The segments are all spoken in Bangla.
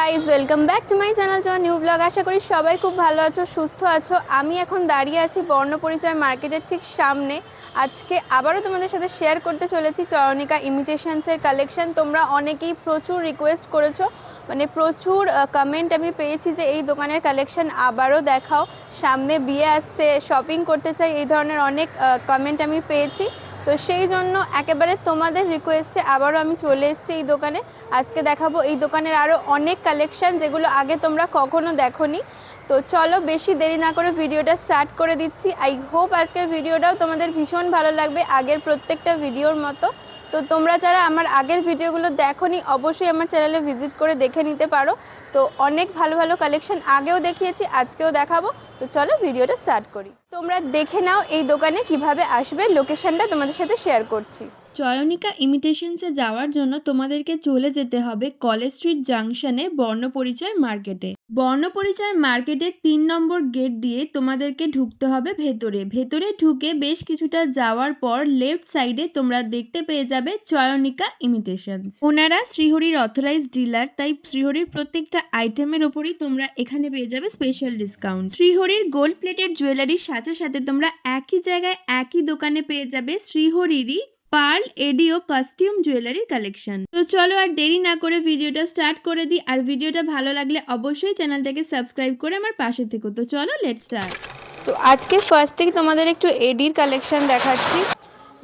Guys, welcome back to my channel to new blog. আশা করি সবাই খুব ভালো আছো, সুস্থ আছো। আমি এখন দাঁড়িয়ে আছি বর্ণপরিচয় মার্কেটের ঠিক সামনে। আজকে আবারও তোমাদের সাথে শেয়ার করতে চলেছি চয়নিকা ইমিটেশনসের কালেকশন। তোমরা অনেকেই প্রচুর রিকোয়েস্ট করেছো, মানে প্রচুর কমেন্ট আমি পেয়েছি যে এই দোকানের কালেকশন আবারও দেখাও, সামনে বিয়ে আসছে, শপিং করতে চাই, এই ধরনের অনেক কমেন্ট আমি পেয়েছি। তো সেই জন্য একেবারে তোমাদের রিকোয়েস্টে আবারও আমি চলে এসেছি এই দোকানে। আজকে দেখাবো এই দোকানের আরও অনেক কালেকশন যেগুলো আগে তোমরা কখনো দেখোনি। তো চলো বেশি দেরি না করে ভিডিওটা স্টার্ট করে দিচ্ছি। আই হোপ আজকের ভিডিওটাও তোমাদের ভীষণ ভালো লাগবে, আগের প্রত্যেকটা ভিডিওর মতো। তো তোমরা যারা আমার আগের ভিডিওগুলো দেখোনি অবশ্যই আমার চ্যানেলে ভিজিট করে দেখে নিতে পারো। তো অনেক ভালো ভালো কালেকশন আগেও দেখিয়েছি, আজকেও দেখাবো। তো চলো ভিডিওটা স্টার্ট করি। তোমরা দেখে নাও এই দোকানে কিভাবে আসবে, লোকেশনটা তোমাদের সাথে শেয়ার করছি। চয়নিকা ইমিটেশনসে যাওয়ার জন্য তোমাদেরকে চলে যেতে হবে কলেজ স্ট্রিট জাংশনে বর্ণপরিচয় মার্কেটে। বর্ণপরিচয় মার্কেটের 3 নম্বর গেট দিয়ে তোমাদেরকে ঢুকতে হবে ভেতরে ঢুকে বেশ কিছুটা যাওয়ার পর লেফট সাইডে তোমরা দেখতে পেয়ে যাবে চয়নিকা ইমিটেশনস। ওনারা শ্রীহরির অথরাইজড ডিলার, তাই শ্রীহরির প্রত্যেকটা আইটেমের ওপরই তোমরা এখানে পেয়ে যাবে স্পেশাল ডিসকাউন্ট। শ্রীহরির গোল্ড প্লেটেড জুয়েলারির সাথে সাথে তোমরা একই জায়গায় একই দোকানে পেয়ে যাবে শ্রীহরিরই পার্ল এডিও কাস্টিউম জুয়েলারি কালেকশন। তো চলো আর দেরি না করে ভিডিওটা স্টার্ট করে দিই। আর ভিডিওটা ভালো লাগলে অবশ্যই চ্যানেলটাকে সাবস্ক্রাইব করে আমার পাশে থেকো। তো চলো লেটস স্টার্ট। তো আজকে ফার্স্ট থেকে তোমাদের একটু এডির কালেকশন দেখাচ্ছি,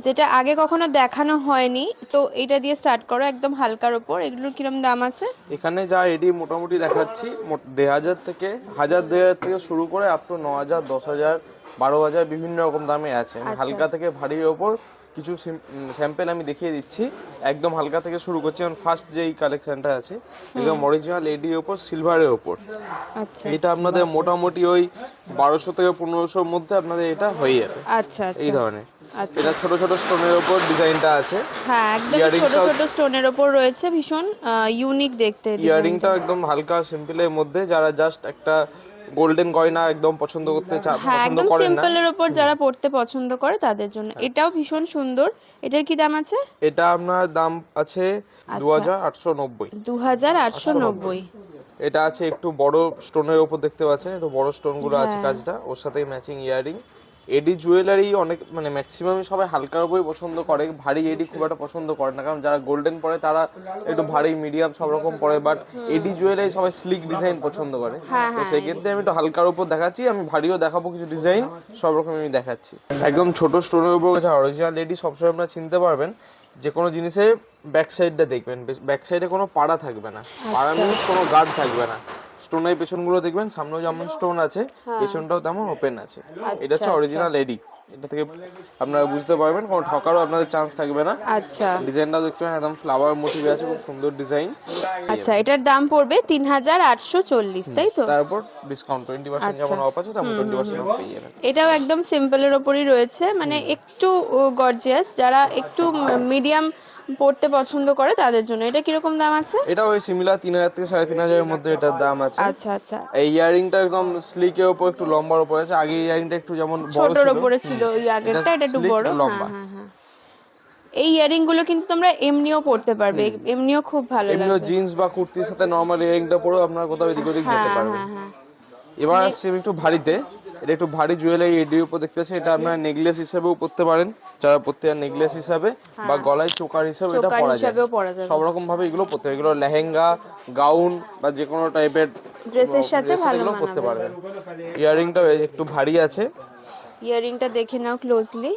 যেটা আগে কখনো দেখানো হয়নি। তো এটা দিয়ে স্টার্ট করো, একদম হালকার ওপর। এগুলোর কিরম দাম আছে? এখানে যা এডি মোটামুটি দেখাচ্ছি 1,500 থেকে 1,000 থেকে শুরু করে আপ টু 9,000, 10,000, 12,000 বিভিন্ন রকম দামে আছে। হালকা থেকে ভারীর ওপর কিছু স্যাম্পল আমি দেখিয়ে দিচ্ছি। একদম হালকা থেকে শুরু করছি। যেমন ফার্স্ট যেই কালেকশনটা আছে একদম অরিজিনাল এডির ওপর সিলভারের ওপর। আচ্ছা, এটা আপনাদের মোটামুটি ওই 1200 থেকে 1500 এর মধ্যে আপনাদের এটা হয়ে যাবে। আচ্ছা এই ধরনের এটা ছোট ছোট স্টোনের ওপর ডিজাইনটা আছে। হ্যাঁ, একদম ছোট ছোট স্টোনের ওপর রয়েছে, ভীষণ ইউনিক দেখতে। ইয়ারিংটা একদম হালকা সিম্পলের মধ্যে, যারা জাস্ট একটা গোল্ডেন গয়না একদম পছন্দ করতে হ্যাঁ, পছন্দ একদম করেন না, সিম্পলের ওপর যারা পড়তে পছন্দ করে তাদের জন্য এটাও ভীষণ সুন্দর। এটার কি দাম আছে? এটা আপনার দাম আছে 2,890। 2,890। এটা আছে একটু বড় স্টোনের ওপর, দেখতে পাচ্ছেন একটু বড় স্টোনগুলো আছে কাজটা, ওর সাথেই ম্যাচিং ইয়ারিং। এডি জুয়েলারি অনেক মানে ম্যাক্সিমামই সবাই হালকার উপরই পছন্দ করে, ভারী এডি খুব একটা পছন্দ করে না। কারণ যারা গোল্ডেন পরে তারা একটু ভারী মিডিয়াম সব রকম পরে, বাট এডি জুয়েলারি সবাই স্লিক ডিজাইন পছন্দ করে। তো সেক্ষেত্রে আমি একটু হালকার উপর দেখাচ্ছি, আমি ভারীও দেখাবো কিছু ডিজাইন, সব রকম আমি দেখাচ্ছি। একদম ছোট স্টোনের উপর অরিজিনাল এডি সবসময় আপনারা চিনতে পারবেন যে কোনো জিনিসের ব্যাক সাইডটা দেখবেন, ব্যাক সাইডে কোনো পাড়া থাকবে না, পাড়া মিনস কোনো গার্ড থাকবে না। স্টোনের পেছনগুলো দেখবেন, সামনেও যেমন স্টোন আছে পেছনটাও তেমন ওপেন আছে। এটা হচ্ছে অরিজিনাল এডি, এটা থেকে আপনারা বুঝতে পারবেন, কোনো ঠকারও আপনাদের চান্স থাকবে না। আচ্ছা, ডিজাইনটাও দেখতে পারেন একদম ফ্লাওয়ার মোটিভ আছে, খুব সুন্দর ডিজাইন। আচ্ছা, এটার দাম পড়বে 3,840, তাই তো? তারপর ডিসকাউন্ট 20% যেমন অফ আছে তেমন 20% অফ পেয়ে যাবেন। এটাও একদম সিম্পলের ওপরই রয়েছে, মানে একটু গর্জিয়াস, যারা একটু মিডিয়াম পড়তে পছন্দ করে তাদের জন্য। এটা কিরকম দাম আছে? এটা ওই সিমিলার 3,000 থেকে 3,500 এর মধ্যে এটার দাম আছে। আচ্ছা আচ্ছা, এই ইয়ারিংটা একদম স্লিকের উপর একটু লম্বার উপর আছে। আগে ইয়ারিংটা একটু যেমন বড় ছোটর ছিল, উপরে ছিল, ওই আগেরটা এটা একটু বড়, লম্বা। হ্যাঁ হ্যাঁ। এই ইয়ারিং গুলো কিন্তু তোমরা এমনিও পড়তে পারবে, এমনিও খুব ভালো এমনিও লাগবে। জিন্স বা কুর্তির সাথে নরমাল ইয়ারিংটা পরেও আপনারা কোথাও এদিক ওদিক যেতে পারবেন। এবার আসছে একটু ভারীতে, এটা একটু ভারী জুয়েলারি এডির উপর দেখতে পাচ্ছেন। এটা আপনারা নেকলেস হিসেবেও পরতে পারেন, যারা পরতে চান নেকলেস হিসাবে, বা গলায় চোকার হিসেবে এটা পরা যায়। সব রকম ভাবে এগুলো পরতে, এগুলো লেহেঙ্গা, গাউন বা যে কোনো টাইপের ড্রেসের সাথে ভালো পরতে পারবেন। ইয়ারিংটা একটু ভারী আছে, ইয়ারিংটা দেখে নাও ক্লোজলি,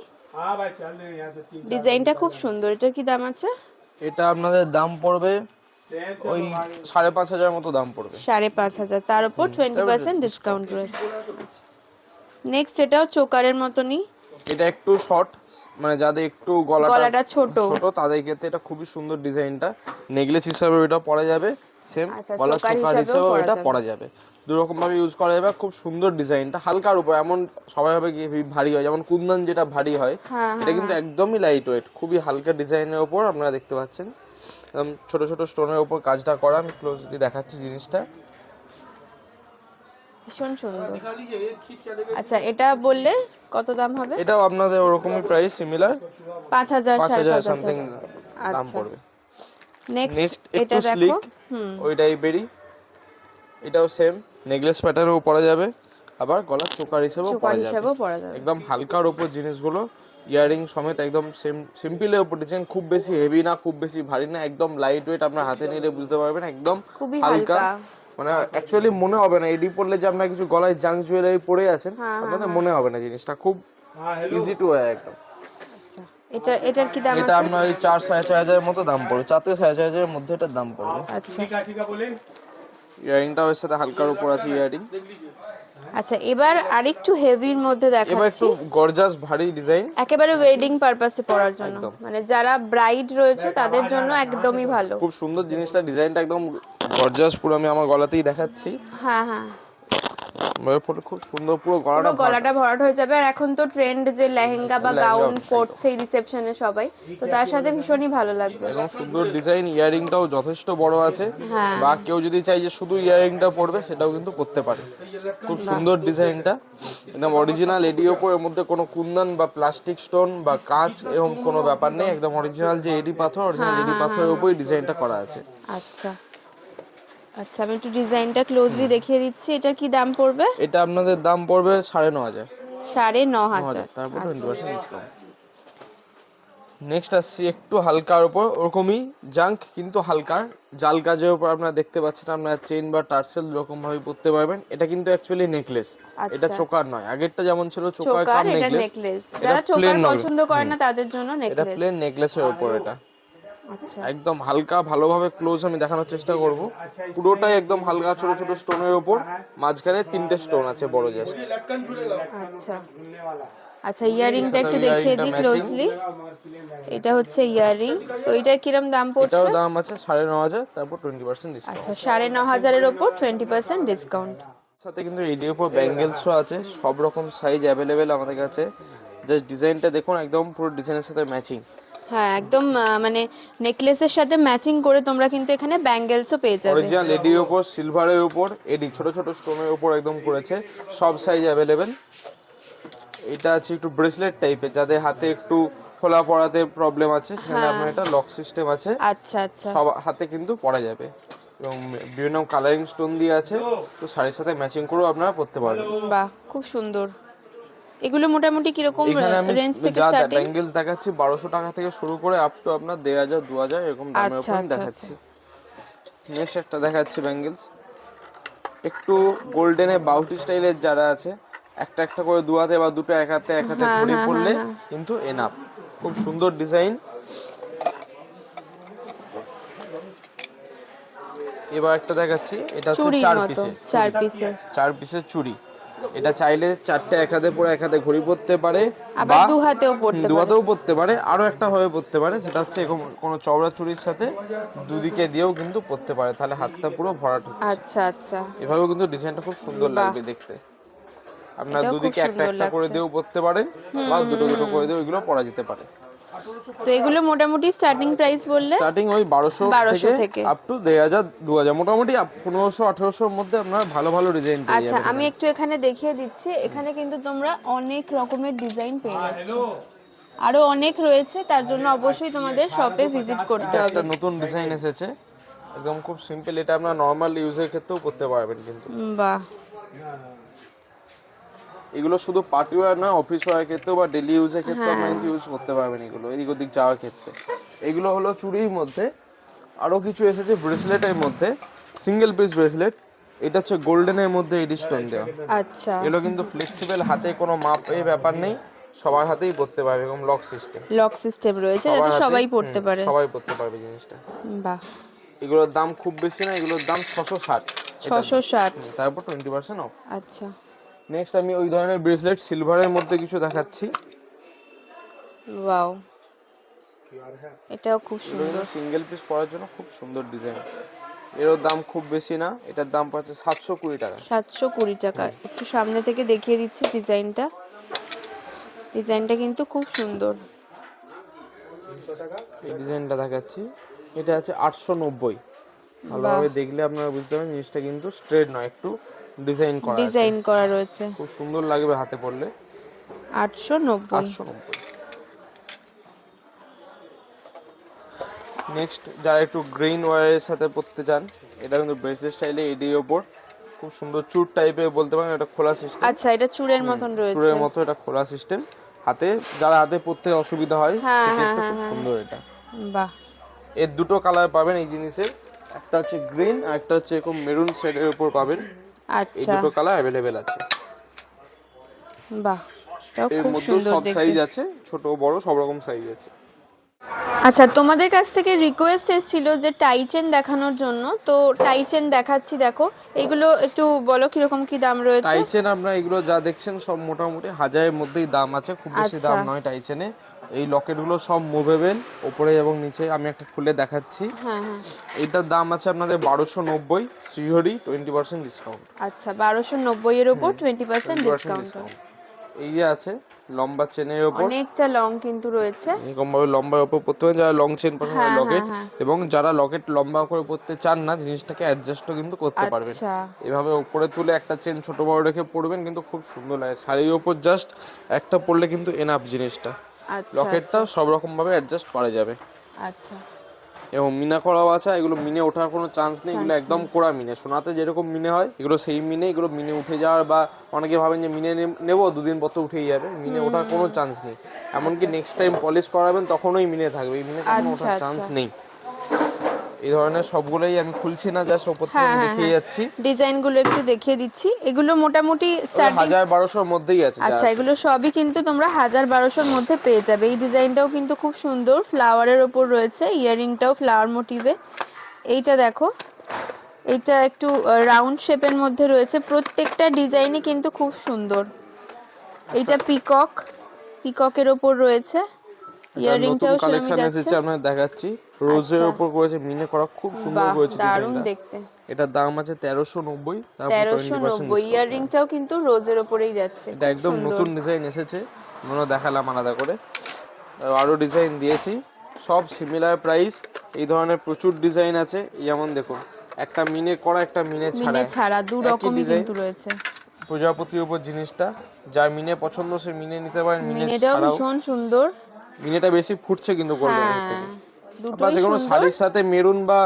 ডিজাইনটা খুব সুন্দর। এটার কি দাম আছে? এটা আপনাদের দাম পড়বে ওই 5,500 মতো দাম পড়বে। 5,500, তার উপর 20% ডিসকাউন্ট রয়েছে। নেক্সট এটাও চোকারের মতনই, এটা একটু শর্ট, মানে যাদের একটু গলাটা ছোট তাদের ক্ষেত্রে এটা খুবই সুন্দর ডিজাইনটা। নেকলেস হিসাবে এটা পরা যাবে, সেম গলা চোকার হিসাবে এটা পরা যাবে, দু রকম ভাবে ইউজ করা যাবে। খুব সুন্দর ডিজাইনটা, হালকার উপর, এমন সবাই ভাবে কি ভারী হয়, যেমন কুন্দন যেটা ভারী হয়, এটা কিন্তু একদমই লাইট ওয়েট, খুবই হালকা ডিজাইনের উপর আপনারা দেখতে পাচ্ছেন। ছোট ছোট স্টোনের উপর কাজটা করা, আমি ক্লোজলি দেখাচ্ছি জিনিসটা, ভীষণ সুন্দর। আচ্ছা, এটা বললে কত দাম হবে? এটাও আপনাদের ওরকমই প্রাইস, সিমিলার 5,000 সামথিং দাম পড়বে। নেক্সট নেক্সট এটা একটু দেখো, স্লিক ওই টাইপেরই, এটাও সেম নেকলেস প্যাটার্নেও পরা যাবে, আবার গলার চোকার হিসেবেও চোকার পরা যাবে। হিসাবেও পরা যাবে। একদম হালকার উপর জিনিসগুলো, ইয়ারিং সমেত একদম সিম্পলের উপর ডিজাইন, খুব বেশি হেভি না খুব বেশি ভারী না, একদম লাইট ওয়েট, আপনার হাতে নিলে বুঝতে পারবেন একদম খুবই হালকা। হালকা। মানে অ্যাকচুয়ালি মনে হবে না এডি পরলে যে আপনার কিছু গলায় জাঙ্ক জুয়েলারি পরে আছেন, আপনাদের মনে হবে না, জিনিসটা খুব ইজি টু ওয়্যার একদম। আচ্ছা, এটার কি দাম এটা আছে? আপনার ওই 4-4.5 মতো দাম পড়বে, 4-4.5 মধ্যে এটার দাম পড়বে। আচ্ছা ইয়ারিংটাও এর সাথে হালকার উপর আছে ইয়ারিং। আচ্ছা, এবার আরেকটু হেভির মধ্যে এবার দেখাচ্ছি, একটু গর্জাস ভারী ডিজাইন, একেবারে ওয়েডিং পারপাসে পরার জন্য, একদম। মানে যারা ব্রাইড রয়েছে তাদের জন্য একদমই ভালো। খুব সুন্দর জিনিসটা, ডিজাইনটা একদম গর্জাস, পুরো আমি আমার গলাতেই দেখাচ্ছি, হ্যাঁ হ্যাঁ, পুরো খুব সুন্দর, পুরো পুরো গলাটা গলাটা ভরাট হয়ে যাবে। আর এখন তো ট্রেন্ড যে লেহেঙ্গা বা লেহেঙ্গা, গাউন একদম। পরছে এই রিসেপশনে সবাই, তো তার সাথে ভীষণই ভালো লাগবে। একদম সুন্দর ডিজাইন, ইয়ারিংটাও যথেষ্ট বড় আছে, হ্যাঁ। বা কেউ যদি চাই যে শুধু ইয়ারিংটা পরবে সেটাও কিন্তু করতে পারে। খুব সুন্দর ডিজাইনটা, একদম অরিজিনাল এডি ওপর, এর মধ্যে কোনো কুন্দন বা প্লাস্টিক স্টোন বা কাঁচ এরকম কোনো ব্যাপার নেই, একদম অরিজিনাল যে এডি পাথর, অরিজিনাল এডি পাথরের উপরই ডিজাইনটা করা আছে। আচ্ছা আচ্ছা, আমি একটু ডিজাইনটা ক্লোজলি দেখিয়ে দিচ্ছি। এটার কি দাম পড়বে? এটা আপনাদের দাম পড়বে 9,500। 9,500। তারপর 20% ডিসকাউন্ট। নেক্সট আসছি একটু হালকার উপর, ওরকমই জাঙ্ক কিন্তু হালকা, জাল কাজের উপর আপনারা দেখতে পাচ্ছেন, আপনারা চেইন বা টার্সেল এরকম ভাবে পরতে পারবেন। এটা কিন্তু অ্যাকচুয়ালি নেকলেস, এটা চোকার নয়। আগেরটা যেমন ছিল চোকার কাম এটা নেকলেস, নেকলেস, যারা চোকার পছন্দ করে না তাদের জন্য এটা নেকলেস। প্লেন নেকলেসের উপর। এটা আচ্ছা একদম হালকা, ভালোভাবে ক্লোজ আমি দেখানোর চেষ্টা করব। পুরোটাই একদম হালকা ছোট ছোট স্টোনের উপর, মাঝখানে 3টে স্টোন আছে বড় জাস্ট। আচ্ছা আচ্ছা, ইয়ারিংটা একটু দেখিয়ে দিই ক্লোজলি। এটা হচ্ছে ইয়ারিং, তো এটার কিরম দাম পড়ছে? এটাও দাম আছে 9,500, তারপর 20% ডিসকাউন্ট। আচ্ছা, 9,500 এর উপর 20% ডিসকাউন্ট। সাথে কিন্তু এডির উপর ব্যাঙ্গেলসও আছে, সব রকম সাইজ অ্যাভেলেবেল আমাদের কাছে। জাস্ট ডিজাইনটা দেখুন, একদম পুরো ডিজাইনের সাথে ম্যাচিং। হ্যাঁ একদম, মানে নেকলেসের সাথে ম্যাচিং করে তোমরা কিন্তু এখানে ব্যাঙ্গেলসও পেয়ে যাবে। অরিজিনাল এডির উপর, সিলভারের উপর, এডি ছোট ছোট স্টোনের উপর একদম করেছে, সব সাইজ অ্যাভেলেবেল। এটা আছে একটু ব্রেসলেট টাইপের, যাদের হাতে একটু খোলা পড়াতে প্রবলেম আছে, সেখানে আপনার এটা লক সিস্টেম আছে, আচ্ছা আচ্ছা, সব হাতে কিন্তু পরা যাবে, এবং বিভিন্ন কালারিং স্টোন দিয়ে আছে, তো শাড়ির সাথে ম্যাচিং করেও আপনারা পরতে পারবেন। বাহ খুব সুন্দর। এগুলো মোটামুটি কিরকম এখানে আমি রেঞ্জ থেকে যা স্টার্টিং? ব্যাঙ্গেলস দেখাচ্ছি 1,200 টাকা থেকে শুরু করে আপ টু আপনার 1,500-2,000 এরকম দামের আচ্ছা, উপর আচ্ছা, দেখাচ্ছি। নেক্সট একটা দেখাচ্ছি ব্যাঙ্গেলস, একটু গোল্ডেনে বাউটি স্টাইলের যারা আছে, একটা একটা করে দু হাতে বা দুটো এক হাতে ঘড়ি পরলে কিন্তু এনাফ। খুব সুন্দর ডিজাইন। এবার একটা দেখাচ্ছি, এটা হচ্ছে চুড়ির 4 মতো, পিসের 4 পিসের চুড়ি। এটা চাইলে 4টে এক হাতে পরে এক হাতে ঘড়ি পরতে পারে, আবার বা দু হাতেও পড়তে দু পারে। হাতেও পরতে পারে, আরো একটা ভাবে পরতে পারে, সেটা হচ্ছে কোনো চওড়া চুড়ির সাথে দুদিকে দিয়েও কিন্তু পরতে পারে, তাহলে হাতটা পুরো ভরাট হচ্ছে। আচ্ছা আচ্ছা, এভাবেও কিন্তু ডিজাইনটা খুব সুন্দর লাগবে দেখতে। আপনার এটাও দুদিকে খুব একটা সুন্দর একটা করে লাগছে। দিয়েও পরতে পারেন, বা দুটো দুটো করে দিয়েও এগুলো পরা যেতে পারে। তো এগুলো মোটামুটি স্টার্টিং প্রাইস বললে? স্টার্টিং ওই 1,200 থেকে আপ টু 1,500-2,000, মোটামুটি 1,500-1,800 মধ্যে আপনার ভালো ভালো ডিজাইন পেয়ে আচ্ছা, যাবেন। আমি একটু এখানে দেখিয়ে দিচ্ছি। এখানে কিন্তু তোমরা অনেক রকমের ডিজাইন পেয়ে যাচ্ছ, আরো অনেক রয়েছে, তার জন্য অবশ্যই তোমাদের শপে ভিজিট করতে হবে। একটা নতুন ডিজাইন এসেছে, একদম খুব সিম্পল, এটা আপনার নরমাল ইউজের ক্ষেত্রেও করতে পারবেন কিন্তু। বাহ, এগুলো শুধু পার্টি ওয়্যার না, অফিস ওয়্যার ক্ষেত্রেও বা ডেইলি ইউজের ক্ষেত্রেও আপনারা কিন্তু ইউজ করতে পারবেন এগুলো, এদিক ওদিক যাওয়ার ক্ষেত্রে। এগুলো হলো চুড়ির মধ্যে। আরো কিছু এসেছে ব্রেসলেটের মধ্যে, সিঙ্গেল পিস ব্রেসলেট। এটা হচ্ছে গোল্ডেনের মধ্যে এডি স্টোন দেওয়া। আচ্ছা, এগুলো কিন্তু ফ্লেক্সিবল, হাতে কোনো মাপের ব্যাপার নেই, সবার হাতেই পরতে পারবে, এরকম লক সিস্টেম রয়েছে যাতে সবাই পড়তে পারে। সবাই পরতে পারবে জিনিসটা। বাহ, এগুলোর দাম খুব বেশি না, এগুলোর দাম 660। 660, তারপর 20% অফ। আচ্ছা। নেক্সট আমি ওই ধরনের ব্রেসলেট সিলভারের মধ্যে কিছু দেখাচ্ছি। ওয়াও, এটাও খুব সুন্দর। সিঙ্গেল পিস পরার জন্য খুব সুন্দর ডিজাইন। এরও দাম খুব বেশি না, এটার দাম পড়ছে 720 টাকা। 720 টাকা। একটু সামনে থেকে দেখিয়ে দিচ্ছি ডিজাইনটা। ডিজাইনটা কিন্তু খুব সুন্দর। এই ডিজাইনটা দেখাচ্ছি, এটা আছে 890। ভালোভাবে দেখলে আপনারা বুঝতে পারবেন জিনিসটা কিন্তু স্ট্রেট নয়, একটু ডিজাইন করা রয়েছে। খুব সুন্দর লাগবে হাতে পরলে। 890। নেক্সট যারা একটু গ্রিন ওয়্যারের সাথে পরতে চান, এটা কিন্তু ব্রেসলেট স্টাইলে এডির ওপর, খুব সুন্দর চুর টাইপের বলতে পারেন, এটা খোলা সিস্টেম। আচ্ছা, এটা চুড়ের মতন রয়েছে। চুরের মতো, এটা খোলা সিস্টেম। হাতে যারা হাতে পরতে অসুবিধা হয় হ্যাঁ, সেক্ষেত্রে হ্যাঁ, খুব হ্যাঁ, সুন্দর এটা। বাহ, এর দুটো কালার পাবেন এই জিনিসের, একটা হচ্ছে গ্রিন আর একটা হচ্ছে এরকম মেরুন শেডের উপর পাবেন। এই আচ্ছা, দুটো কালার অ্যাভেলেবেল আছে। বাহ, এটাও এর খুব মধ্যে সুন্দর সব দেখতে। সাইজ আছে, ছোট বড় সব রকম সাইজ আছে। আচ্ছা, তোমাদের কাছ থেকে রিকোয়েস্ট এসেছিল যে টাই চেন দেখানোর জন্য, তো টাই চেন দেখাচ্ছি, দেখো এগুলো একটু বলো কিরকম কি দাম রয়েছে। টাই চেন আপনারা এগুলো যা দেখছেন সব মোটামুটি 1000-এর মধ্যেই দাম আছে, খুব বেশি আচ্ছা। দাম নয় টাই চেনে। এই লকেটগুলো সব মুভেবল, উপরে এবং নিচে। আমি একটা খুলে দেখাচ্ছি। হ্যাঁ, হ্যাঁ, এইটার দাম আছে আপনাদের 1290 শ্রীহরি, 20% ডিসকাউন্ট। আচ্ছা, 1290 এর উপর 20% ডিসকাউন্ট। এই যে আছে লম্বা চেনের উপর, অনেকটা লং কিন্তু রয়েছে। এরকম ভাবে লম্বা উপর পড়তে পারেন যারা লং চেন পছন্দ হ্যাঁ, লকেট, হ্যাঁ, এবং যারা লকেট লম্বা করে পড়তে চান না, জিনিসটাকে অ্যাডজাস্টও কিন্তু করতে পারবেন। আচ্ছা, এভাবে উপরে তুলে একটা চেন ছোট বড় রেখে পড়বেন, কিন্তু খুব সুন্দর লাগে। শাড়ির উপর জাস্ট একটা পরলে কিন্তু এনাফ জিনিসটা। আচ্ছা, লকেটটা সব রকম ভাবে অ্যাডজাস্ট করা যাবে। আচ্ছা, এবং মিনা করাও আছে, এগুলো মিনে ওঠার কোনো চান্স নেই, এগুলো একদম কোড়া মিনে। সোনাতে যেরকম মিনে হয় এগুলো সেই মিনে, এগুলো মিনে উঠে যাওয়ার বা অনেকে ভাবেন যে মিনে নেবো দুদিন পর তো উঠেই যাবে, মিনে ওঠার কোনো চান্স নেই। এমনকি নেক্সট টাইম পলিশ করাবেন তখনই মিনে থাকবে, এই মিনে কোনো ওঠার চান্স নেই। এই ধরনের সবগুলোই আমি খুলছি না, জাস্ট ওপর থেকে আমি দেখিয়ে যাচ্ছি। ডিজাইনগুলো একটু দেখিয়ে দিচ্ছি। এগুলো মোটামুটি স্টার্টিং 1000-1200 মধ্যেই আছে। আচ্ছা, এগুলো সবই কিন্তু তোমরা 1000-1200 মধ্যে পেয়ে যাবে। এই ডিজাইনটাও কিন্তু খুব সুন্দর, ফ্লাওয়ারের ওপর রয়েছে, ইয়াররিংটাও ফ্লাওয়ার মোটিভে। এইটা দেখো, এইটা একটু রাউন্ড শেপের মধ্যে রয়েছে। প্রত্যেকটা ডিজাইনই কিন্তু খুব সুন্দর। এইটা পিককের ওপর রয়েছে, ইয়াররিংটাও সেরকমই যাচ্ছে। এসেছে আপনাদের দেখাচ্ছি, রোজের উপর করেছে মিনে করা, খুব সুন্দর করেছে দারুণ ডিজাইনটা। দেখতে। এটার দাম আছে 1390, তারপর 1390, ইয়াররিংটাও কিন্তু রোজের ওপরেই যাচ্ছে। এটা একদম নতুন ডিজাইন এসেছে, মনে দেখালাম আলাদা করে। আরো ডিজাইন দিয়েছি, সব সিমিলার প্রাইস। এই ধরনের প্রচুর ডিজাইন আছে, যেমন দেখুন একটা মিনে করা, একটা মিনে ছাড়া দু রকমই কিন্তু রয়েছে। প্রজাপতির উপর জিনিসটা, যার মিনে পছন্দ সে মিনে নিতে পারেন। মিনেটাও ভীষণ সুন্দর, মিনেটা বেশি ফুটছে কিন্তু করবে দুটোই যেকোনো সুন্দর। শাড়ির সাথে মেরুন বা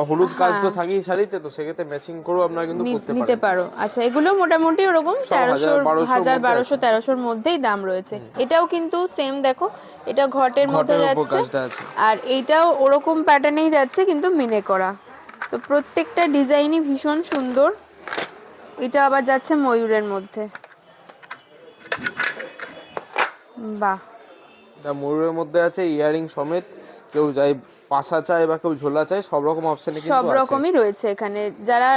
হলুদ কাজ তো থাকেই শাড়িতে, তো সেক্ষেত্রে ম্যাচিং করেও আপনারা কিন্তু নিতে পারো। আচ্ছা, এগুলো মোটামুটি ওরকম 1000-1200-1300-র মধ্যেই দাম রয়েছে। এটাও কিন্তু সেম, দেখো এটা ঘটের মধ্যে যাচ্ছে, আর এইটাও ওরকম প্যাটার্নেই যাচ্ছে কিন্তু মিনে করা। তো প্রত্যেকটা ডিজাইনই ভীষণ সুন্দর। এটা আবার যাচ্ছে ময়ূরের মধ্যে, বাহ। এটা ময়ূরের মধ্যে আছে ইয়ারিং সমেত, কেউ যাই পাশা চায় বা কেউ ঝোলা চায়, সব রকম অপশনে কিন্তু সব রকমই রয়েছে এখানে। যারা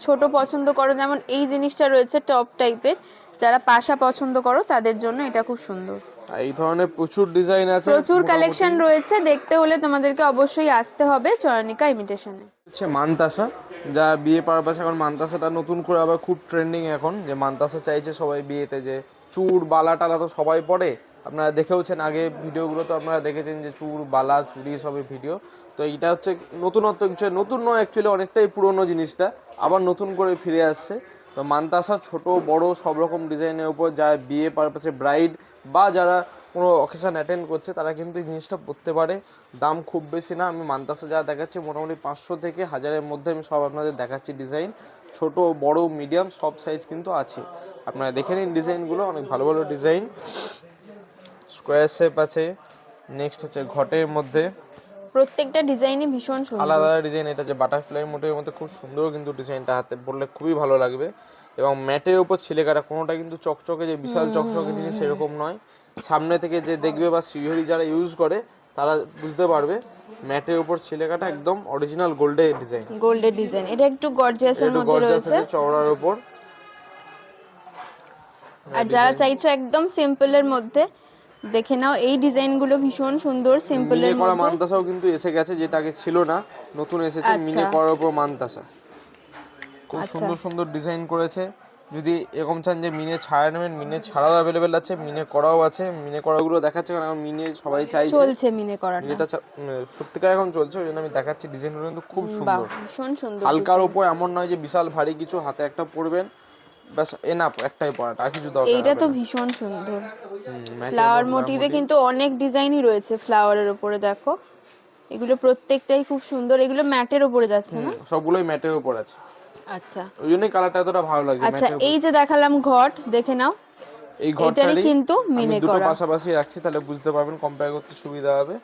ছোট পছন্দ করো, যেমন এই জিনিসটা রয়েছে টপ টাইপের, যারা পাশা পছন্দ করো তাদের জন্য এটা খুব সুন্দর। এই ধরনের প্রচুর ডিজাইন আছে, প্রচুর কালেকশন রয়েছে। দেখতে হলে তোমাদেরকে অবশ্যই আসতে হবে চয়নিকা ইমিটেশনে। হচ্ছে মানতাসা, যা বিয়ে পারপাসে এখন মানতাসাটা নতুন করে আবার খুব ট্রেন্ডিং এখন, যে মানতাসা চাইছে সবাই বিয়েতে, যে চূড় বালা টালা তো সবাই পরে, আপনারা দেখেওছেন আগে ভিডিওগুলো, তো আপনারা দেখেছেন যে চূড় বালা চুড়ি সবই ভিডিও। তো এইটা হচ্ছে নতুনত্ব কিছু, নতুন নয় অ্যাকচুয়ালি, অনেকটাই পুরনো জিনিসটা আবার নতুন করে ফিরে আসছে। তো মানতাসা ছোট বড় সব রকম ডিজাইনের উপর, যা বিয়ে পারপাসে ব্রাইড বা যারা কোনো অকেশন অ্যাটেন্ড করছে তারা কিন্তু এই জিনিসটা পরতে পারে। দাম খুব বেশি না, আমি মানতাসা যা দেখাচ্ছি মোটামুটি 500 থেকে 1000-এর মধ্যে আমি সব আপনাদের দেখাচ্ছি ডিজাইন। ছোট বড় মিডিয়াম সব সাইজ কিন্তু আছে, আপনারা দেখে নিন ডিজাইনগুলো, অনেক ভালো ভালো ডিজাইন। স্কোয়ার শেপ আছে, নেক্সট আছে ঘটের মধ্যে, প্রত্যেকটা ডিজাইনই ভীষণ সুন্দর, আলাদা আলাদা ডিজাইন। এটা যে বাটারফ্লাই মোটিভের মধ্যে খুব সুন্দর কিন্তু ডিজাইনটা, হাতে পরলে খুবই ভালো লাগবে। এবং ম্যাটের উপর ছিলেকাটা, কোনোটা কিন্তু চকচকে যে বিশাল চকচকে জিনিস সেরকম নয়। সামনে থেকে যে দেখবে বা শ্রীহরি যারা ইউজ করে তারা বুঝতে পারবে ম্যাটের উপর ছিলেকাটা একদম অরিজিনাল গোল্ডের ডিজাইন। গোল্ডের ডিজাইন, এটা একটু গর্জিয়াসের মধ্যে রয়েছে, চওড়ার উপর। আর যারা চাইছো একদম সিম্পলের মধ্যে, দেখে নাও এই ডিজাইনগুলো ভীষণ সুন্দর সিম্পলের মিনে করা মধ্যে। মানতাসাও কিন্তু এসে গেছে, যেটা আগে ছিল না, নতুন এসেছে মিনে করার উপর মানতাসা। খুব সুন্দর সুন্দর ডিজাইন করেছে। যদি এরকম চান যে মিনে ছাড়া নেবেন, মিনে ছাড়াও অ্যাভেলেবেল আছে, মিনে করাও আছে। মিনে করাগুলো দেখাচ্ছে কারণ মিনে সবাই চাইছে, চলছে মিনে করাটা, মিনেটা সত্যিকার এখন চলছে, ওই জন্য আমি দেখাচ্ছি। ডিজাইনগুলো কিন্তু খুব সুন্দর, ভীষণ সুন্দর। হালকার উপর, এমন নয় যে বিশাল ভারী কিছু, হাতে একটা পরবেন বাস এনাফ, একটাই পরাটা, আর কিছু দরকার। এইটা তো ভীষণ সুন্দর, ফ্লাওয়ার মোটিভে কিন্তু অনেক ডিজাইনই রয়েছে ফ্লাওয়ারের উপরে, দেখো এগুলো প্রত্যেকটাই খুব সুন্দর। এগুলো ম্যাটের উপরে যাচ্ছে না, সবগুলোই ম্যাটের উপর আছে। আচ্ছা ওই জন্যই কালারটা এতটা ভালো লাগছে। আচ্ছা, এই যে দেখালাম ঘট, দেখে নাও, এই এটারই ঘরটারই কিন্তু আমি মিনে দুটো করা। পাশাপাশি রাখছি, তাহলে বুঝতে পারবেন, কম্পেয়ার করতে সুবিধা হবে।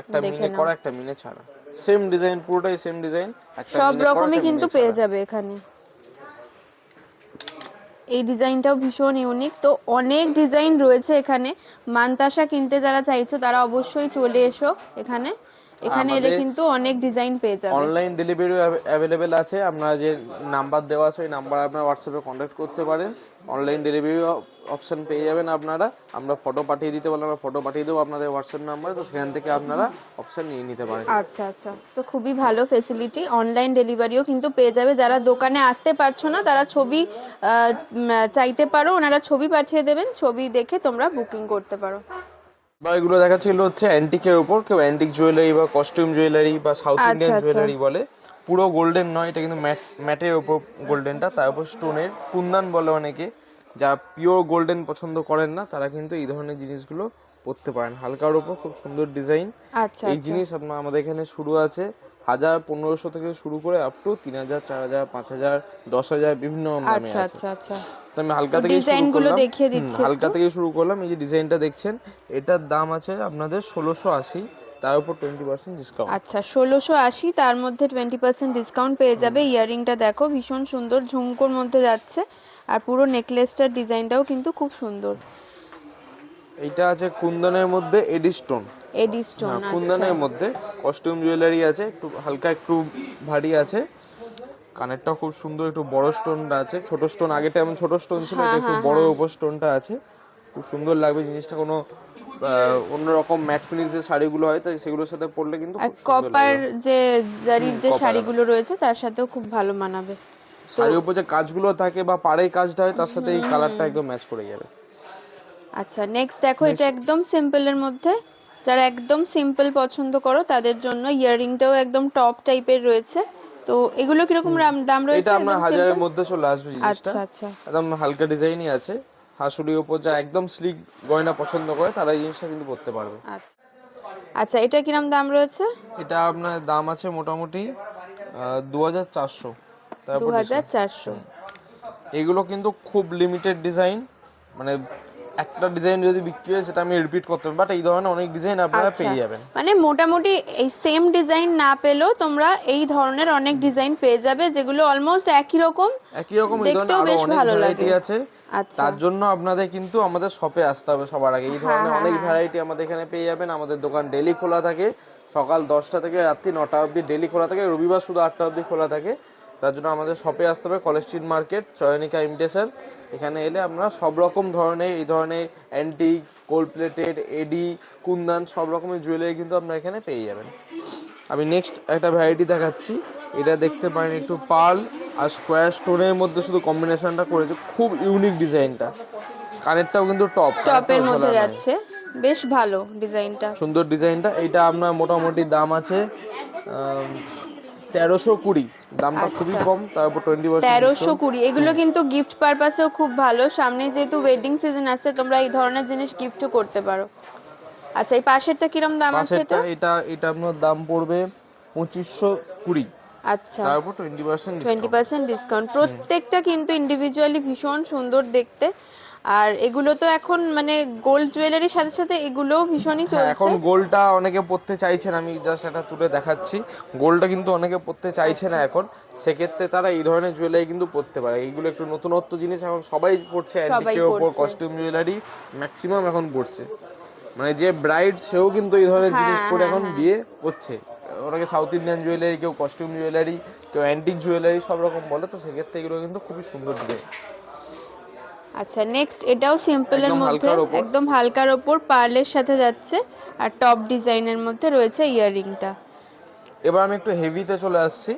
একটা দেখে মিনে নাও। করা, একটা মিনে ছাড়া, সেম ডিজাইন, পুরোটাই সেম ডিজাইন, একটা সব মিনে করা, রকমই একটা কিন্তু মিনে পেয়ে ছাড়া। যাবে এখানে। এই ডিজাইনটাও ভীষণ ইউনিক, তো অনেক ডিজাইন রয়েছে এখানে। মানতাসা কিনতে যারা চাইছো তারা অবশ্যই চলে এসো এখানে, এখানে এলে আমাদের কিন্তু অনেক ডিজাইন পেয়ে যাবে। অনলাইন ডেলিভারিও অ্যাভেলেবেল আছে। আপনারা যে নাম্বার দেওয়া আছে ওই নাম্বার আপনারা হোয়াটসঅ্যাপে কন্ট্যাক্ট করতে পারেন, অনলাইন ডেলিভারি অপশন পেয়ে যাবেন আপনারা। আমরা ফটো পাঠিয়ে দিতে বললাম, আমরা ফটো পাঠিয়ে দেবো আপনাদের হোয়াটসঅ্যাপ নাম্বারে, তো সেখান থেকে আপনারা অপশন নিয়ে নিতে পারেন। আচ্ছা আচ্ছা, তো খুবই ভালো ফেসিলিটি, অনলাইন ডেলিভারিও কিন্তু পেয়ে যাবে। যারা দোকানে আসতে পারছো না তারা ছবি চাইতে পারো, ওনারা ছবি পাঠিয়ে দেবেন, ছবি দেখে তোমরা বুকিং করতে পারো। বা এগুলো দেখাচ্ছিল হচ্ছে অ্যান্টিকের উপর, কেউ অ্যান্টিক জুয়েলারি বা কস্টিউম জুয়েলারি বা সাউথ আচ্ছা ইন্ডিয়ান আচ্ছা জুয়েলারি বলে, পুরো গোল্ডেন নয়, এটা কিন্তু ম্যাটের উপর গোল্ডেনটা, তার উপর স্টোনের কুন্দান বলে অনেকে। যারা পিওর গোল্ডেন পছন্দ করেন না তারা কিন্তু এই ধরনের জিনিসগুলো পরতে পারেন, হালকার উপর খুব সুন্দর ডিজাইন। আচ্ছা এই আচ্ছা জিনিস আপনার আমাদের এখানে শুরু আছে 1000-1500 থেকে শুরু করে আপ টু 3000, 4000, 5000, 10,000 বিভিন্ন দামে আচ্ছা আছে। আচ্ছা আচ্ছা, তো আমি হালকা তো থেকে শুরু ডিজাইনগুলো করলাম। দেখিয়ে দিচ্ছি হালকা একটু। থেকে শুরু করলাম। এই যে ডিজাইনটা দেখছেন, এটার দাম আছে আপনাদের 1680, তার উপর 20% ডিসকাউন্ট। আচ্ছা 1680, তার মধ্যে 20% ডিসকাউন্ট পেয়ে যাবে। ইয়াররিংটা দেখো ভীষণ সুন্দর, ঝুমকোর মধ্যে যাচ্ছে, আর পুরো নেকলেসটার ডিজাইনটাও কিন্তু খুব সুন্দর। এইটা আছে কুন্দনের মধ্যে এডি স্টোন। এডি স্টোন, আচ্ছা কুন্দনের মধ্যে কস্টিউম জুয়েলারি আছে, একটু হালকা একটু ভারী আছে। কানেরটাও খুব সুন্দর, একটু বড় স্টোনটা আছে, ছোট স্টোন আগেটা এমন ছোট স্টোন ছিল, হ্যাঁ এটা একটু হ্যাঁ বড় হ্যাঁ। উপর স্টোনটা আছে, খুব সুন্দর লাগবে জিনিসটা। কোনো অন্যরকম ম্যাট ফিনিশের শাড়িগুলো হয় তাই সেগুলোর সাথে পরলে কিন্তু আর খুব সুন্দর কপার লাগবে। যে জারির যে কপার শাড়িগুলো রয়েছে তার সাথেও খুব ভালো মানাবে। শাড়ির উপর যে কাজগুলো থাকে বা পাড়ের কাজটা হয় তার সাথে এই কালারটা একদম ম্যাচ করে যাবে। আচ্ছা নেক্সট দেখো, এটা একদম সিম্পলের মধ্যে, যারা একদম সিম্পল পছন্দ করো তাদের জন্য ইয়াররিংটাও একদম টপ টাইপের রয়েছে। তো এগুলো কিরকম দাম এটা রয়েছে আপনার একদম 1000-এর সিম্পল? মধ্যে চলে আসবে জিনিসটা। আচ্ছা আচ্ছা একদম হালকা ডিজাইনই আছে। হাসুড়ির উপর যারা একদম স্লিক গয়না পছন্দ করে তারা এই জিনিসটা কিন্তু পরতে পারবে। আচ্ছা আচ্ছা, এটা কিরম দাম রয়েছে? এটা আপনার দাম আছে মোটামুটি 2400, তারপর ডিসকাউন্ট। 2400। এগুলো কিন্তু খুব লিমিটেড ডিজাইন, মানে একটা ডিজাইন যদি বিক্রি হয় সেটা আমি রিপিট করতে পারবো, বাট এই ধরনের অনেক ডিজাইন আপনারা আচ্ছা, পেয়ে যাবেন। মানে মোটামুটি এই সেম ডিজাইন না পেলেও তোমরা এই ধরনের অনেক ডিজাইন পেয়ে যাবে, যেগুলো অলমোস্ট একই রকম, একই রকম এই ধরনের দেখতেও আরো বেশ অনেক ভালো ভ্যারাইটি লাগে। আছে। আচ্ছা তার জন্য আপনাদের কিন্তু আমাদের শপে আসতে হবে সবার আগে। এই হ্যাঁ ধরনের হ্যাঁ অনেক হ্যাঁ। ভ্যারাইটি আমাদের এখানে পেয়ে যাবেন। আমাদের দোকান ডেলি খোলা থাকে, সকাল 10টা থেকে রাত্রি 9টা অবধি ডেলি খোলা থাকে, রবিবার শুধু 8টা অবধি খোলা থাকে। তার জন্য আমাদের শপে আসতে হবে, college street market, Chayanika imitation. এখানে এলে আমরা সব রকম ধরনের এই ধরনের অ্যান্টিক, গোল্ড প্লেটেড, এডি, কুন্দন সব রকমের জুয়েলারি কিন্তু আপনারা এখানে পেয়ে যাবেন। আমি নেক্সট একটা ভ্যারাইটি দেখাচ্ছি। এটা দেখতে পারেন একটু পার্ল আর স্কোয়ার স্টোনের মধ্যে শুধু কম্বিনেশনটা করেছে, খুব ইউনিক ডিজাইনটা। কানেরটাও কিন্তু টপের মধ্যে যাচ্ছে, বেশ ভালো ডিজাইনটা। সুন্দর ডিজাইনটা। এইটা আপনার মোটামুটি দাম আছে 1320, দামটা খুবই আচ্ছা কম, তারপর 20% 1320, এগুলো কিন্তু গিফট পারপাসেও খুব ভালো। সামনে যেহেতু ওয়েডিং সিজন আসছে, তোমরা এই ধরনের জিনিস গিফটও করতে পারো। আচ্ছা এই পাশেরটা কিরম দাম আছে পাশেরটা এটা? এটা এটা আপনার দাম পড়বে 2520, আচ্ছা তারপর 20% ডিসকাউন্ট। 20% ডিসকাউন্ট। প্রত্যেকটা কিন্তু ইন্ডিভিজুয়ালি ভীষণ সুন্দর দেখতে, আর এগুলো তো এখন মানে গোল্ড জুয়েলারির সাথে সাথে এগুলোও ভীষণই হ্যাঁ, এখন চলছে। গোল্ডটা অনেকে পড়তে চাইছেন, আমি জাস্ট এটা তুলে দেখাচ্ছি। গোল্ডটা কিন্তু অনেকে পড়তে চাইছে না আচ্ছা। এখন, সেক্ষেত্রে তারা এই ধরনের জুয়েলারি কিন্তু পড়তে পারে। এইগুলো একটু নতুনত্ব জিনিস, এখন সবাই পড়ছে, সবাই অ্যান্টিকের ওপর পড়ছে। কস্টিউম জুয়েলারি ম্যাক্সিমাম এখন পড়ছে। মানে যে ব্রাইড সেও কিন্তু এই ধরনের জিনিস হ্যাঁ পরে হ্যাঁ এখন হ্যাঁ। বিয়ে করছে। ওনাকে সাউথ ইন্ডিয়ান জুয়েলারি, কেউ কস্টিউম জুয়েলারি, কেউ অ্যান্টিক জুয়েলারি, সব রকম বলে। তো সেক্ষেত্রে এগুলো কিন্তু খুবই সুন্দর ডিজাইন। আচ্ছা নেক্সট, এটাও সিম্পলের একদম মধ্যে, হালকার ওপর। একদম হালকার ওপর পার্লের সাথে যাচ্ছে, আর টপ ডিজাইনের মধ্যে রয়েছে ইয়াররিংটা। এবার আমি একটু হেভিতে চলে আসছি,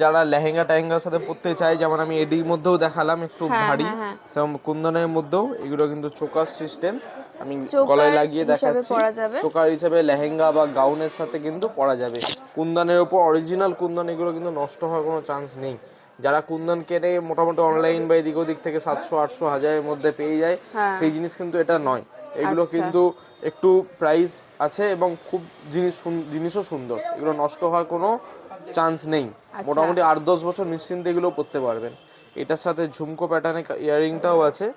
যারা লেহেঙ্গা টেহেঙ্গার সাথে পরতে চাই, যেমন আমি এডির মধ্যেও দেখালাম একটু হ্যাঁ ভারী, হ্যাঁ হ্যাঁ। সেরকম কুন্দনের মধ্যেও এগুলো কিন্তু চোকার সিস্টেম, আমি চোকার গলায় লাগিয়ে হিসাবে দেখাচ্ছি। পরা যাবে। চোকার হিসেবে লেহেঙ্গা বা গাউনের সাথে কিন্তু পরা যাবে। কুন্দনের উপর অরিজিনাল কুন্দন, এগুলো কিন্তু নষ্ট হওয়ার কোনো চান্স নেই। যারা কুন্দন কেনে মোটামুটি অনলাইন বা এদিক ওদিক থেকে 700, 800, 1000-এর মধ্যে পেয়ে যায়, হ্যাঁ। সেই জিনিস কিন্তু এটা নয়। এগুলো আচ্ছা। কিন্তু একটু প্রাইস আছে এবং খুব জিনিসও সুন্দর, এগুলো নষ্ট হওয়ার কোনো চান্স নেই। মোটামুটি 8-10 বছর নিশ্চিন্তে এগুলো পরতে পারবেন। এটার সাথে ঝুমকো প্যাটার্নের ইয়াররিংটাও আছে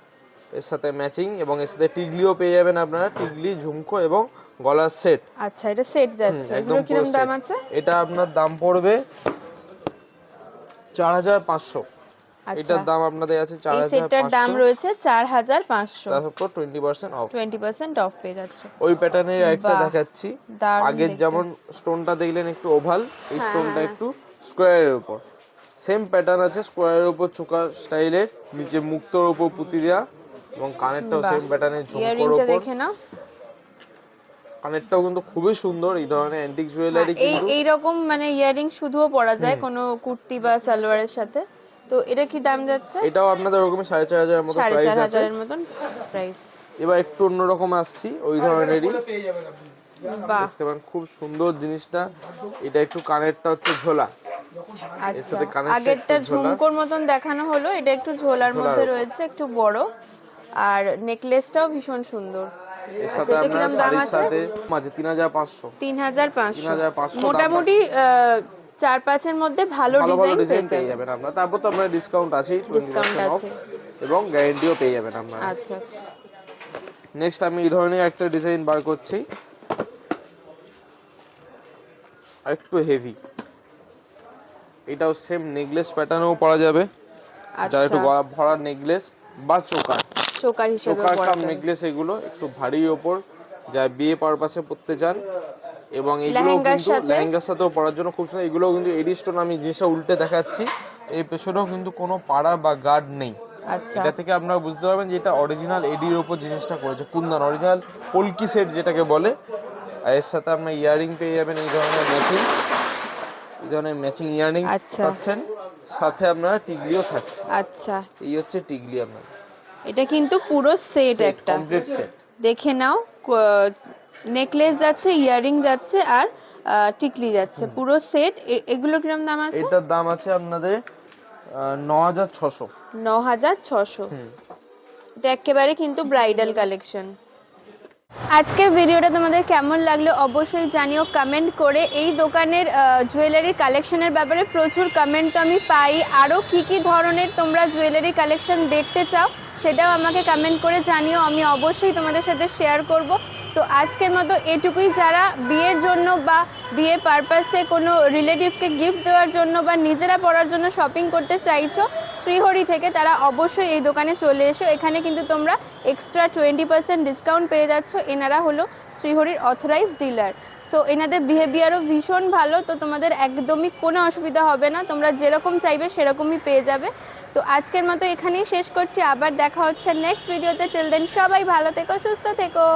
এর সাথে ম্যাচিং, এবং এর সাথে টিগলিও পেয়ে যাবেন আপনারা, টিগলি, ঝুমকো এবং গলার সেট। আচ্ছা, এটা সেট যাচ্ছে, একদম এগুলো কিরকম পুরো দাম set। আছে? এটা আপনার দাম পড়বে 4500। আচ্ছা, এটার দাম আপনাদের আছে এই সেটটার দাম 4500, রয়েছে 4500, তারপর 20% অফ। 20% অফ পেয়ে যাচ্ছে। ওই প্যাটার্নের একটা বাহ, দেখাচ্ছি। দারুণ আগের দেখতে। যেমন স্টোনটা দেখলেন একটু ওভাল, এই হ্যাঁ, স্টোনটা হ্যাঁ, একটু স্কোয়ারের উপর। সেম প্যাটার্ন আছে, স্কোয়ারের উপর চোকা স্টাইলের, নিচে মুক্তোর উপর পুঁতি দেওয়া, এবং কানেরটাও বাহ, সেম প্যাটার্নের ঝুমকোর ইয়াররিংটা উপর। দেখে নাও। কানেরটাও কিন্তু খুবই সুন্দর। এই ধরনের অ্যান্টিক হ্যাঁ, জুয়েলারি কিন্তু এই রকম মানে ইয়াররিং শুধুও পরা যায় কোনো কুর্তি বা সালোয়ারের সাথে। তো এটা কি দাম যাচ্ছে? এটাও আপনাদের ওরকমই 4500 মতো প্রাইস আছে। 4500 মতন প্রাইস। এবার একটু অন্যরকম আসছি, ওই ধরনেরই বাহ, দেখতে পান, খুব সুন্দর জিনিসটা। এটা একটু কানেরটা হচ্ছে ঝোলা, এর আচ্ছা, সাথে কানেরটা আগেরটা একটু ঝোলা। ঝুমকোর মতন দেখানো হলো, এটা একটু ঝোলার মধ্যে রয়েছে, একটু বড়, আর নেকলেসটাও ভীষণ সুন্দর। এর সাথে এটা আপনার কিরকম দাম শাড়ির আছে? সাথে আছে 3500। 3500, 3500 মোটামুটি 4-5 এর মধ্যে ভালো ভালো ভালো ডিজাইন ডিজাইন পেয়ে পেয়ে যাবেন। যাবেন আপনারা। তারপর তো আপনার ডিসকাউন্ট আছেই, ডিসকাউন্ট 20% অফ, আছে। এবং গ্যারান্টিও পেয়ে যাবেন আপনারা। আচ্ছা আচ্ছা, নেক্সট আমি এই ধরনের একটা ডিজাইন বার করছি, একটু হেভি। এটাও সেম নেকলেস প্যাটার্নেও পরা যাবে, যারা একটু আচ্ছা, গলা ভরা নেকলেস বা চোকার, চোকার হিসেবে চোকার পরা কাম যাবে। নেকলেস, এগুলো একটু ভারী ওপর, যা বিয়ে পারপাসে পরতে চান। এবং এগুলো লেহেঙ্গার কিন্তু সাথে? লেহেঙ্গার সাথেও পরার জন্য খুব সুন্দর। এগুলো কিন্তু এডি স্টোন, আমি জিনিসটা উল্টে দেখাচ্ছি, এই পেছনেও কিন্তু কোনো পাড়া বা গার্ড নেই। আচ্ছা, এটা থেকে আপনারা বুঝতে পারবেন যে এটা অরিজিনাল এডির ওপর জিনিসটা করেছে, কুন্দন অরিজিনাল পলকি সেট যেটাকে বলে। আর এর সাথে আপনার ইয়ারিং পেয়ে যাবেন এই ধরনের ম্যাচিং, এই ধরনের ম্যাচিং ইয়ারিং আচ্ছা, পাচ্ছেন, সাথে আপনারা টিগলিও থাকছে। আচ্ছা, এই হচ্ছে টিগলি আপনার এটা কিন্তু পুরো সেট একটা। Complete set. দেখে নাও, নেকলেস যাচ্ছে, ইয়াররিং যাচ্ছে, আর টিকলি যাচ্ছে, পুরো সেট। এগুলো কিরকম দাম আছে? এটার দাম আছে আপনাদের 9600। 9600। এটা একেবারে কিন্তু ব্রাইডাল কালেকশন। আজকের ভিডিওটা তোমাদের কেমন লাগলো অবশ্যই জানিও কমেন্ট করে। এই দোকানের জুয়েলারি কালেকশনের ব্যাপারে প্রচুর কমেন্ট তো আমি পাই। আরও কি ধরনের তোমরা জুয়েলারি কালেকশন দেখতে চাও সেটাও আমাকে কমেন্ট করে জানিও, আমি অবশ্যই তোমাদের সাথে শেয়ার করব। তো আজকের মতো এটুকুই। যারা বিয়ের জন্য বা বিয়ে পারপাসে কোনো রিলেটিভকে গিফট দেওয়ার জন্য বা নিজেরা পরার জন্য শপিং করতে চাইছো শ্রীহরি থেকে, তারা অবশ্যই এই দোকানে চলে এসো। এখানে কিন্তু তোমরা এক্সট্রা 20% ডিসকাউন্ট পেয়ে যাচ্ছ। এনারা হলো শ্রীহরির অথরাইজড ডিলার। সো এনাদের বিহেভিয়ারও ভীষণ ভালো, তো তোমাদের একদমই কোনো অসুবিধা হবে না, তোমরা যেরকম চাইবে সেরকমই পেয়ে যাবে। তো আজকের মতো এখানেই শেষ করছি, আবার দেখা হচ্ছে নেক্সট ভিডিওতে। চিলড্রেন সবাই ভালো থেকো, সুস্থ থেকো।